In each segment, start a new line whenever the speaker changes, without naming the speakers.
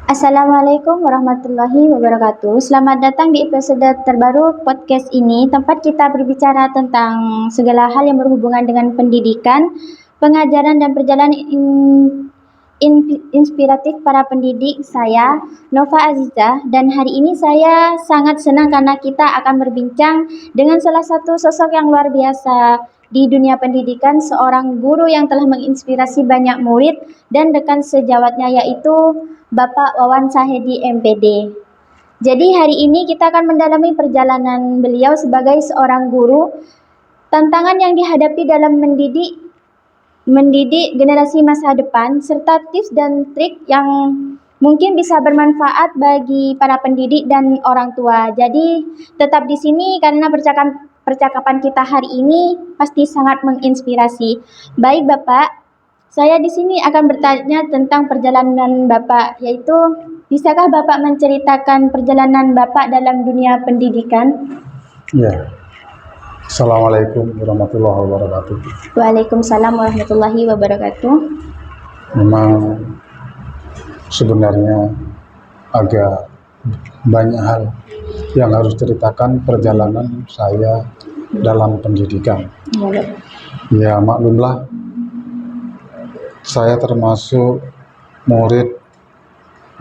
Assalamualaikum warahmatullahi wabarakatuh. Selamat datang di episode terbaru podcast ini, tempat kita berbicara tentang segala hal yang berhubungan dengan pendidikan, pengajaran dan perjalanan inspiratif para pendidik. Saya Nova Aziza, dan hari ini saya sangat senang karena kita akan berbincang dengan salah satu sosok yang luar biasa di dunia pendidikan, seorang guru yang telah menginspirasi banyak murid dan rekan sejawatnya, yaitu Bapak Wawan Sahedi MPD. Jadi hari ini kita akan mendalami perjalanan beliau sebagai seorang guru, tantangan yang dihadapi dalam mendidik generasi masa depan, serta tips dan trik yang mungkin bisa bermanfaat bagi para pendidik dan orang tua. Jadi tetap di sini karena percakapan kita hari ini pasti sangat menginspirasi. Baik Bapak, saya di sini akan bertanya tentang perjalanan Bapak, yaitu bisakah Bapak menceritakan perjalanan Bapak dalam dunia pendidikan?
Ya, Assalamualaikum warahmatullahi wabarakatuh.
Waalaikumsalam warahmatullahi wabarakatuh.
Memang sebenarnya agak banyak hal yang harus ceritakan perjalanan saya dalam pendidikan. Ya, maklumlah, saya termasuk murid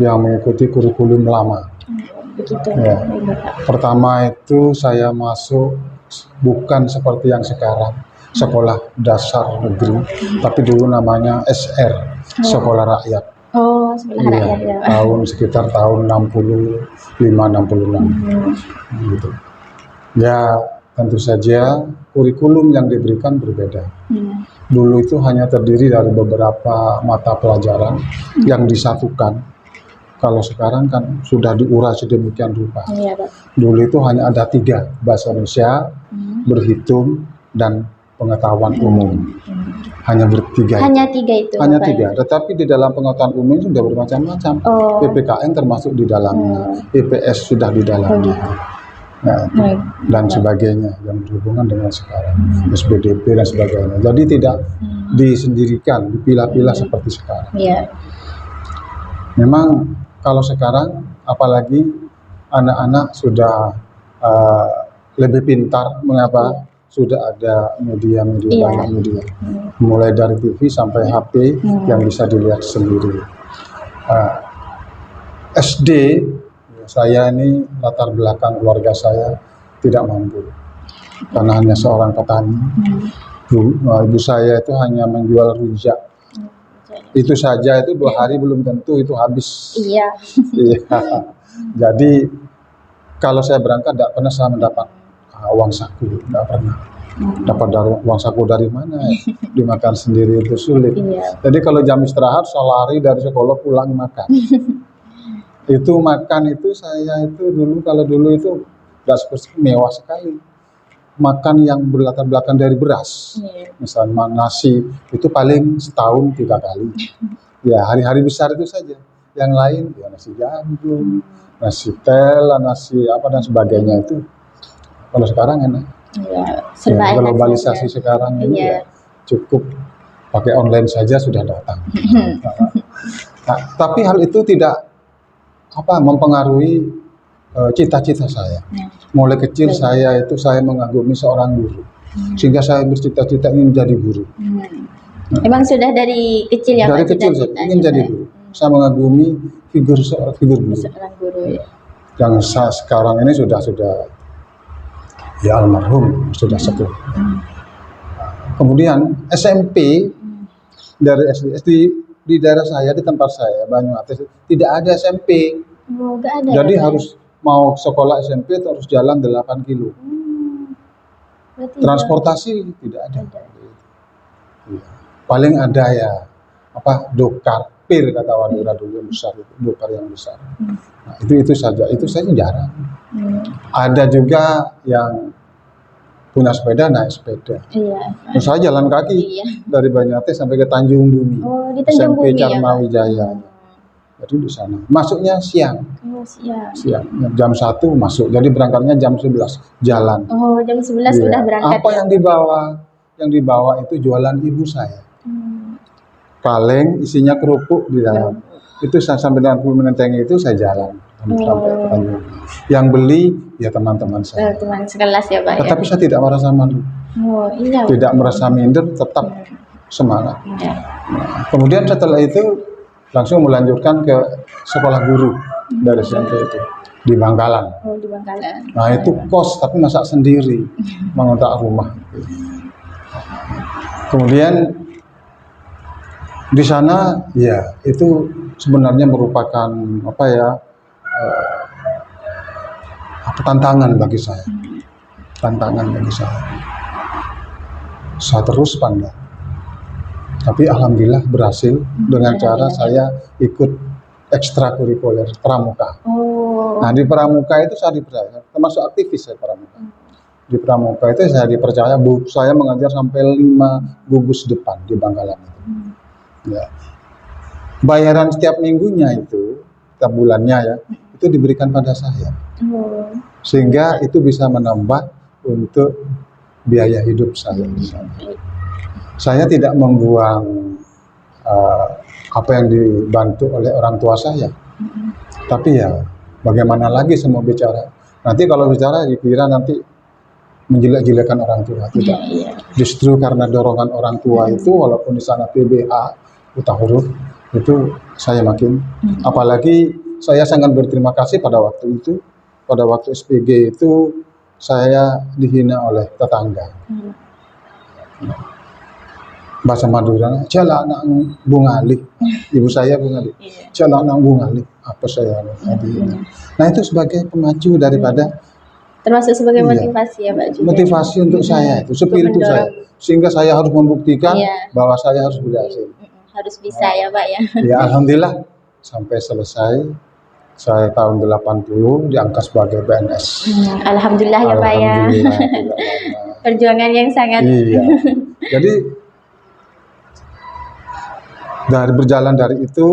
yang mengikuti kurikulum lama.
Begitu.
Ya. Pertama itu saya masuk bukan seperti yang sekarang, sekolah dasar negeri, tapi dulu namanya SR, sekolah rakyat.
Oh, sekolah rakyat ya.
Tahun sekitar tahun 65-66 gitu. Ya, tentu saja kurikulum yang diberikan berbeda. Dulu itu hanya terdiri dari beberapa mata pelajaran yang disatukan. Kalau sekarang kan sudah diurai sedemikian rupa. Dulu itu hanya ada 3, bahasa Indonesia, berhitung, dan pengetahuan umum. Hanya bertiga.
Hanya 3 itu.
Hanya 3. Tetapi di dalam pengetahuan umum sudah bermacam-macam. PPKN termasuk di dalamnya, IPS sudah di dalamnya. Dan sebagainya yang berhubungan dengan sekarang, SBDP dan sebagainya. Jadi tidak disendirikan, dipilah-pilah seperti sekarang. Memang kalau sekarang, apalagi anak-anak sudah lebih pintar. Mengapa? Sudah ada media-media, banyak media, mulai dari TV sampai HP yang bisa dilihat sendiri. SD, saya ini latar belakang keluarga saya tidak mampu karena hanya seorang petani. Ibu saya itu hanya menjual rujak. Itu saja, itu 2 hari belum tentu itu habis. Iya. Jadi kalau saya berangkat tidak pernah saya mendapat uang saku, tidak pernah. Dapat uang saku dari mana? Dimakan sendiri itu sulit. Jadi kalau jam istirahat saya lari dari sekolah pulang makan. Itu makan itu saya itu dulu, kalau dulu itu mewah sekali. Makan yang berlatar belakang dari beras. Misalnya nasi itu paling setahun 3 kali. Ya, hari-hari besar itu saja. Yang lain ya nasi jagung, nasi tel, nasi apa dan sebagainya itu. Kalau sekarang enak. Globalisasi sekarang ini ya cukup pakai online saja sudah datang. Nah, tapi hal itu tidak mempengaruhi cita-cita saya. Mulai kecil saya mengagumi seorang guru, sehingga saya bercita-cita ingin menjadi guru.
Emang sudah dari kecil ya?
Dari kecil saya ingin jadi guru. Saya mengagumi figur guru. Yang sekarang ini sudah ya almarhum, sudah sepuh. Kemudian SMP, dari SD di daerah saya, di tempat saya Banyuates tidak ada SMP. Jadi harus mau sekolah SMP harus jalan 8 kilo. Transportasi tidak ada. Paling ada ya dokar pir, kata Wadura dulu, yang besar itu, dokar yang besar. Nah, itu saja jarang. Ada juga yang punya sepeda, naik sepeda. Terus saya jalan kaki dari Banyuates sampai ke Tanjung Bumi. SMP Carmawijaya. Jadi di sana. Masuknya siang. Siang. Jam 1 masuk. Jadi berangkatnya jam 11 jalan.
Jam 11 sudah berangkat.
Apa yang dibawa? Yang dibawa itu jualan ibu saya. Kaleng isinya kerupuk di dalam. itu saya sampai dengan Pulau Menentengi itu saya jalan sampai ke Tanjung. Yang beli ya teman-teman saya.
Teman sekelas ya Pak ya.
Tetapi saya tidak merasa malu,
Oh iya.
tidak merasa minder, tetap semangat.
Iya.
Nah, kemudian setelah itu langsung melanjutkan ke sekolah guru dari SMP itu di Bangkalan.
Oh di Bangkalan.
Nah itu kos tapi masak sendiri, mengontrak rumah. Kemudian di sana ya itu sebenarnya merupakan apa ya tantangan bagi saya, tantangan bagi saya. Saya terus pandang, tapi alhamdulillah berhasil dengan cara saya ikut ekstrakurikuler pramuka.
Oh.
Nah di pramuka itu saya dipercaya, termasuk aktivis saya pramuka. Di pramuka itu saya dipercaya, saya mengajar sampai 5 gugus depan di Bangkalan itu. Ya. Bayaran setiap minggunya itu, setiap bulannya ya, itu diberikan pada saya. Sehingga itu bisa menambah untuk biaya hidup saya di sana. Saya tidak membuang apa yang dibantu oleh orang tua saya. Tapi ya bagaimana lagi semua bicara. Nanti kalau bicara dikira nanti menjelek-jelekan orang tua. Tidak. Justru karena dorongan orang tua itu, walaupun di sana PBH buta huruf, itu saya makin. Apalagi saya sangat berterima kasih pada waktu itu, pada waktu SPG itu saya dihina oleh tetangga. Bahasa Madura, "Jala anak Bung Ali." Ibu saya Bung Ali. "Jala anak Bung Ali." Apa saya dihina. Nah itu sebagai pemacu daripada,
termasuk sebagai motivasi ya Pak juga.
Motivasi untuk saya itu, spiritu saya. Sehingga saya harus membuktikan bahwa saya harus berhasil.
Harus bisa ya Pak ya.
Ya alhamdulillah sampai selesai. Saya tahun 80 diangkat sebagai PNS.
Alhamdulillah ya Pak ya. Perjuangan yang sangat.
Iya. Jadi dari berjalan dari itu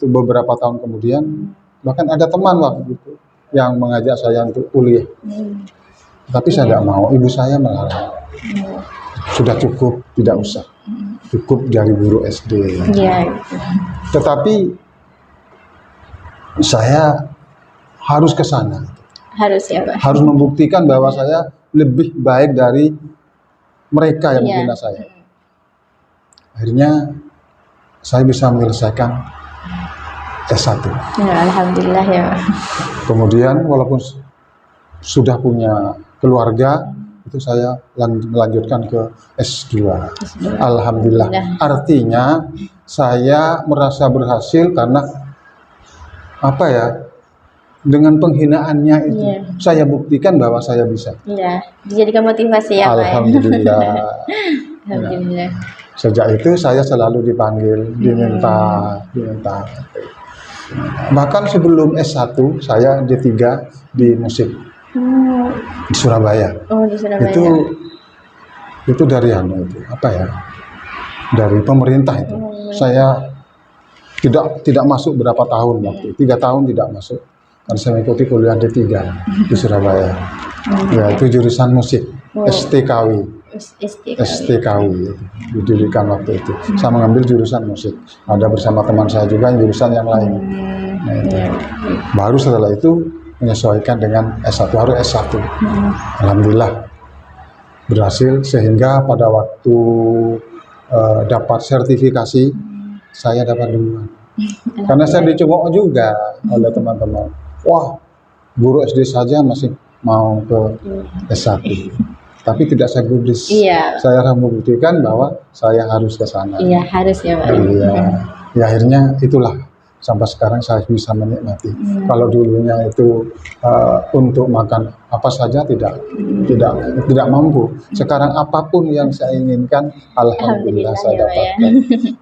beberapa tahun kemudian, bahkan ada teman waktu itu yang mengajak saya untuk kuliah. Tapi saya tidak mau, ibu saya melarang. Sudah cukup, tidak usah. Cukup dari guru SD. Tetapi saya harus ke sana.
Harus ya Pak.
Harus membuktikan bahwa saya lebih baik dari mereka yang menghina saya. Akhirnya saya bisa menyelesaikan S1.
Ya, alhamdulillah ya.
Kemudian walaupun sudah punya keluarga, itu saya melanjutkan ke S2. Alhamdulillah. Artinya saya merasa berhasil karena apa ya? Dengan penghinaannya itu saya buktikan bahwa saya bisa.
Iya, dijadikan motivasi ya Pak.
Alhamdulillah.
Alhamdulillah.
Sejak itu saya selalu dipanggil, diminta. Bahkan sebelum S1 saya D3 di musik di Surabaya.
Oh di Surabaya.
Itu dari apa ya? Dari pemerintah itu. Saya tidak masuk berapa tahun waktu 3 tahun tidak masuk. Karena saya mengikuti kuliah D3 di Surabaya. Ya itu jurusan musik, STKW. STKW didirikan waktu itu. Saya mengambil jurusan musik. Ada bersama teman saya juga yang jurusan yang lain. Nah, itu. Baru setelah itu menyesuaikan dengan S1, harus S1. Alhamdulillah berhasil sehingga pada waktu dapat sertifikasi saya dapat duluan. Karena saya dicengok juga oleh teman-teman. Wah, guru SD saja masih mau ke S1. Tapi tidak saya gubris. Saya harus membuktikan bahwa saya harus ke sana.
Iya, harus ya Pak.
Iya. Ya akhirnya itulah sampai sekarang saya bisa menikmati. Kalau dulunya itu untuk makan apa saja tidak mampu. Sekarang apapun yang saya inginkan, alhamdulillah saya dapatkan.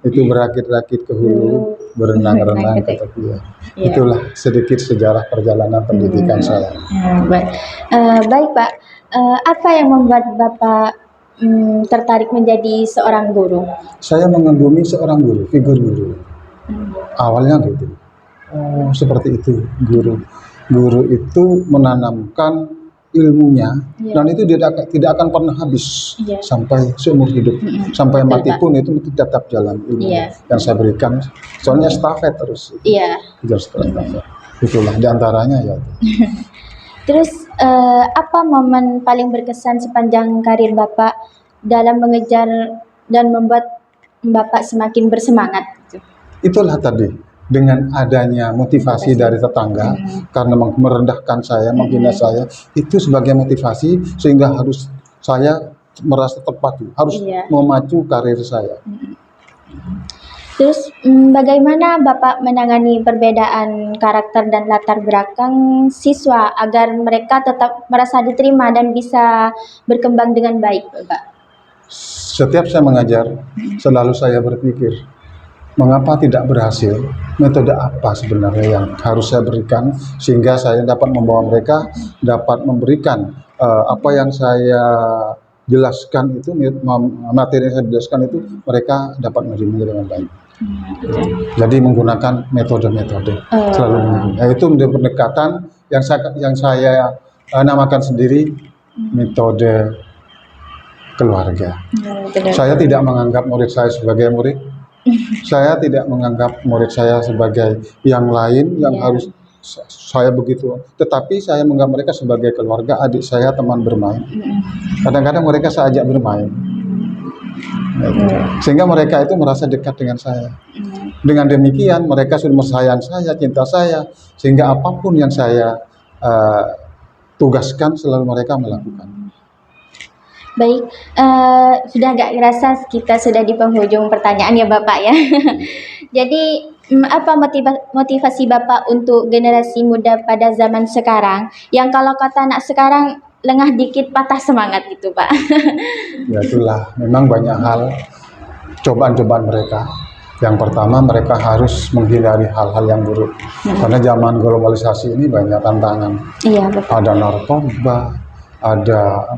Itu berakit-rakit ke hulu, berenang-renang ke tepian. Itulah sedikit sejarah perjalanan pendidikan saya.
Baik Pak. Apa yang membuat Bapak tertarik menjadi seorang guru?
Saya mengagumi seorang guru, figur guru. Awalnya gitu. Oh, seperti itu guru. Guru itu menanamkan ilmunya,
Iya.
dan itu tidak akan pernah habis
Iya.
sampai seumur hidup, sampai
Betul,
mati
Pak.
pun itu tetap jalan ilmu
Iya.
yang saya berikan. Soalnya estafet terus,
Iya.
terus estafet. Itulah diantaranya ya.
Terus apa momen paling berkesan sepanjang karir Bapak dalam mengejar dan membuat Bapak semakin bersemangat gitu?
Itulah tadi, dengan adanya motivasi dari tetangga karena merendahkan saya, menghina saya, itu sebagai motivasi sehingga harus saya merasa terpacu, harus
Iya.
memacu karir saya.
Terus bagaimana Bapak menangani perbedaan karakter dan latar belakang siswa agar mereka tetap merasa diterima dan bisa berkembang dengan baik, Bapak?
Setiap saya mengajar, selalu saya berpikir, mengapa tidak berhasil? Metode apa sebenarnya yang harus saya berikan sehingga saya dapat membawa mereka dapat memberikan apa yang saya jelaskan itu, materi yang saya jelaskan itu mereka dapat menerimanya dengan baik. Jadi menggunakan metode-metode selalu menggunakan. Yaitu pendekatan yang saya namakan sendiri metode keluarga. Saya tidak menganggap murid saya sebagai murid. Saya tidak menganggap murid saya sebagai yang lain yang harus saya begitu. Tetapi saya menganggap mereka sebagai keluarga, adik saya, teman bermain. Kadang-kadang mereka saya ajak bermain. Sehingga mereka itu merasa dekat dengan saya. Dengan demikian mereka sudah sayang saya, cinta saya, sehingga apapun yang saya tugaskan selalu mereka melakukan.
Baik, sudah agak kerasa kita sudah di penghujung pertanyaan ya Bapak ya. Jadi apa motivasi Bapak untuk generasi muda pada zaman sekarang yang kalau kata anak sekarang lengah dikit patah semangat gitu Pak?
Ya itulah, memang banyak hal cobaan-cobaan mereka. Yang pertama mereka harus menghindari hal-hal yang buruk. Karena zaman globalisasi ini banyak tantangan.
Iya Bapak.
Ada narkoba, ada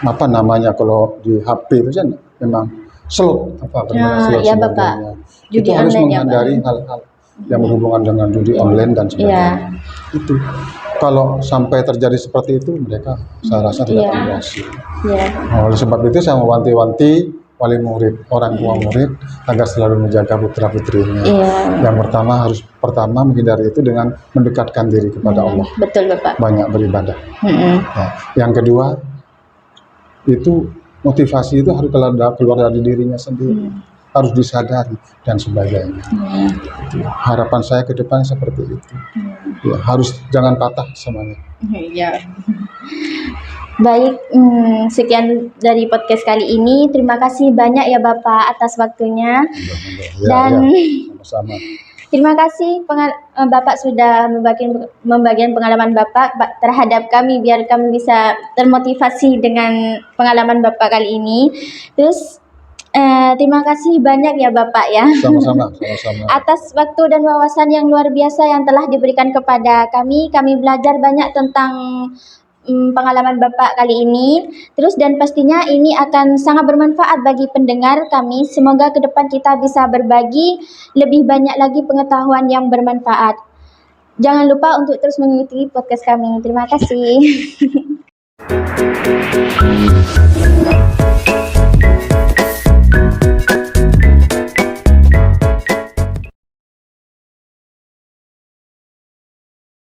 apa namanya kalau di HP itu kan memang slot permainan slot
ya
sebagainya.
Bapak.
Itu
Judi
harus
online ya,
menghindari
Pak.
hal-hal yang berhubungan dengan judi online dan sebagainya. Itu kalau sampai terjadi seperti itu mereka saya rasa tidak akan berhasil.
Iya.
Oleh sebab itu saya mewanti-wanti wali murid, orang tua murid agar selalu menjaga putra-putrinya.
Iya.
Yang pertama menghindari itu dengan mendekatkan diri kepada Allah.
Betul Bapak.
Banyak beribadah. Ya. Yang kedua itu motivasi itu harus keluar dari dirinya sendiri, harus disadari dan sebagainya. Harapan saya ke depan seperti itu. Ya, harus jangan patah semuanya.
Iya. Baik, sekian dari podcast kali ini. Terima kasih banyak ya Bapak atas waktunya. Dan
sama-sama.
Terima kasih Bapak sudah membagikan pengalaman Bapak terhadap kami biar kami bisa termotivasi dengan pengalaman Bapak kali ini. Terus terima kasih banyak ya Bapak ya.
Sama-sama.
Atas waktu dan wawasan yang luar biasa yang telah diberikan kepada kami. Kami belajar banyak tentang pengalaman Bapak kali ini. Terus dan pastinya ini akan sangat bermanfaat bagi pendengar kami. Semoga ke depan kita bisa berbagi lebih banyak lagi pengetahuan yang bermanfaat. Jangan lupa untuk terus mengikuti podcast kami. Terima kasih.